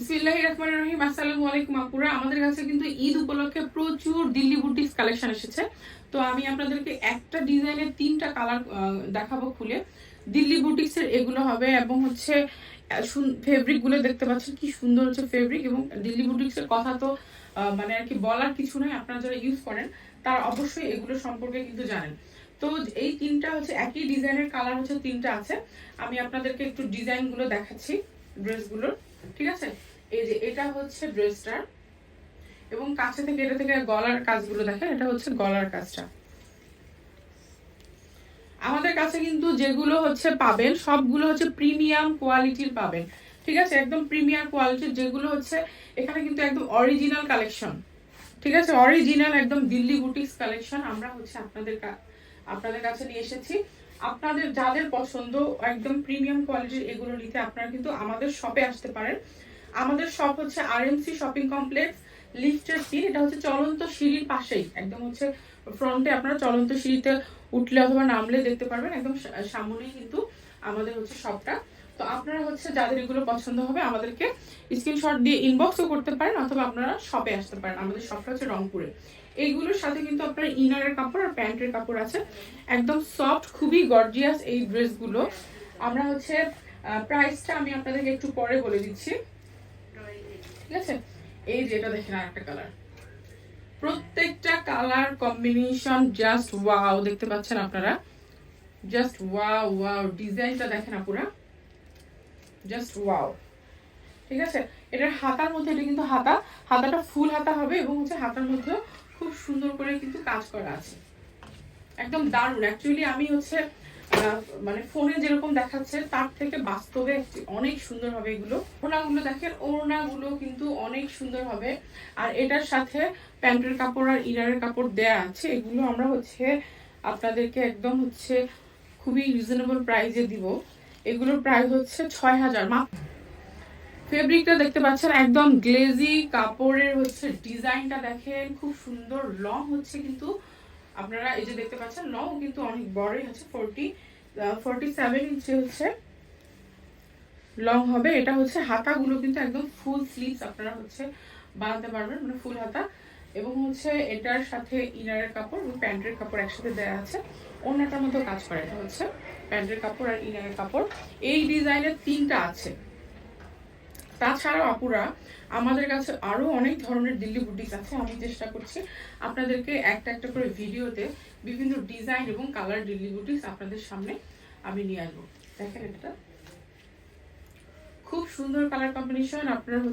বিসমিল্লাহির রহমানির রহিম। আসসালামু আলাইকুম আপুরা। আমাদের কাছে কিন্তু ঈদ উপলক্ষে প্রচুর দিল্লি বুটিক্স কালেকশন এসেছে। তো আমি আপনাদেরকে একটা ডিজাইনের 3টা কালার দেখাবো খুলে। দিল্লি বুটিক্স এর এগুলো হবে এবং হচ্ছে ফেব্রিক গুলো দেখতে পাচ্ছেন কি সুন্দর হচ্ছে ফেব্রিক। এবং দিল্লি বুটিক্স এর কথা তো মানে আর কি বলার কিছু নয়, আপনারা যারা ইউজ করেন তারা অবশ্যই এগুলো সম্পর্কে কিন্তু জানেন। তো এই 3টা হচ্ছে একই ডিজাইনের কালার হচ্ছে 3টা আছে। আমি আপনাদেরকে একটু ডিজাইন গুলো দেখাচ্ছি ড্রেসগুলোর, ঠিক আছে? এই যে এটা হচ্ছে ড্রেসটা, এবং কাছে থেকে এটা থেকে গলার কাজগুলো দেখেন, এটা হচ্ছে গলার কাজটা। আমাদের কাছে কিন্তু যেগুলো হচ্ছে পাবেন সবগুলো হচ্ছে প্রিমিয়াম কোয়ালিটির পাবেন, ঠিক আছে? একদম প্রিমিয়াম কোয়ালিটির যেগুলো হচ্ছে এখানে কিন্তু একদম অরিজিনাল কালেকশন, ঠিক আছে? অরিজিনাল একদম দিল্লি বুটিক্স কালেকশন আমরা হচ্ছে আপনাদের কাছে নিয়ে এসেছি। আপনাদের যাদের পছন্দ একদম প্রিমিয়াম কোয়ালিটির এগুলো নিতে আপনারা কিন্তু আমাদের শপে আসতে পারেন। আমাদের শপ হচ্ছে আরএমসি শপিং কমপ্লেক্স, লিফটের 3। এটা হচ্ছে চলন্ত সিঁড়ির পাশেই, একদম হচ্ছে ফ্রন্টে আপনারা চলন্ত সিঁড়িতে উঠলে অথবা নামলে দেখতে পারবেন, একদম সামনেই কিন্তু আমাদের হচ্ছে শপটা। তো আপনারা হচ্ছে যাদের এগুলো পছন্দ হবে আমাদেরকে স্ক্রিনশট দিয়ে ইনবক্সও করতে পারেন অথবা আপনারা শপে আসতে পারেন। আমাদের শপটা হচ্ছে রংপুরে। এইগুলোর সাথে কিন্তু আপনার ইনারের কাপড় আর প্যান্টের কাপড় আছে, একদম সফট, খুবই গর্জিয়াস এই ড্রেসগুলো। আমরা হচ্ছে প্রাইসটা আমি আপনাদেরকে একটু পরে বলে দিচ্ছি, ঠিক আছে? এই যেটা দেখেন আরেকটা কালার, প্রত্যেকটা কালার কম্বিনেশন জাস্ট ওয়াও, দেখতে পাচ্ছেন আপনারা? জাস্ট ওয়াও ওয়াও, ডিজাইনটা দেখেন আপুরা, জাস্ট ওয়াও, ঠিক আছে? এটার হাতার মধ্যে, এটা কিন্তু হাতাটা ফুল হাতা হবে এবং হচ্ছে হাতার মধ্যে খুব সুন্দর করে কিন্তু কাজ করা আছে, একদম দারুণ। অ্যাকচুয়ালি আমি হচ্ছে মানে ফোনে যেরকম দেখাচ্ছে তার থেকে বাস্তবে অনেক সুন্দর হবে এগুলো। ওড়নাগুলো দেখেন, ওড়নাগুলো কিন্তু অনেক সুন্দর হবে। আর এটার সাথে প্যান্টের কাপড় আর ইনারের কাপড় দেয়া আছে। এগুলো আমরা হচ্ছে আপনাদেরকে একদম হচ্ছে খুবই রিজনেবল প্রাইসে দিব। এগুলোর প্রাইস হচ্ছে 6000 মাত্র। ফেব্রিকটা দেখতে পাচ্ছেন একদম গ্লেজি কাপড়ের হচ্ছে, ডিজাইনটা দেখেন খুব সুন্দর। লং হচ্ছে কিন্তু আপনারা এই যে দেখতে পাচ্ছেন, লং কিন্তু অনেক বড়ই হচ্ছে, 47 ইঞ্চি হচ্ছে লং হবে। এটা হচ্ছে হাতাগুলো কিন্তু একদম ফুল স্লিভস আপনারা হচ্ছে বানাতে পারবেন, মানে ফুল হাতা। এবং হচ্ছে এটার সাথে ইনারের কাপড় এবং প্যান্টের কাপড় একসাথে দেওয়া আছে, অন্যটার মতো কাজ করে। এটা হচ্ছে প্যান্টের কাপড় আর ইনারের কাপড়। এই ডিজাইনের 3টা আছে। তাছাড়াও আপুরা আমাদের কাছে আরো অনেক ধরনের দিল্লি বুটিক আছে। আমি চেষ্টা করছি আপনাদেরকে একটা একটা করে ভিডিওতে বিভিন্ন ডিজাইন এবং কালার দিল্লি বুটিক আপনাদের সামনে আমি নিয়ে আসবো। দেখেন এটা খুব সুন্দর কালার কম্বিনেশন। আপনারা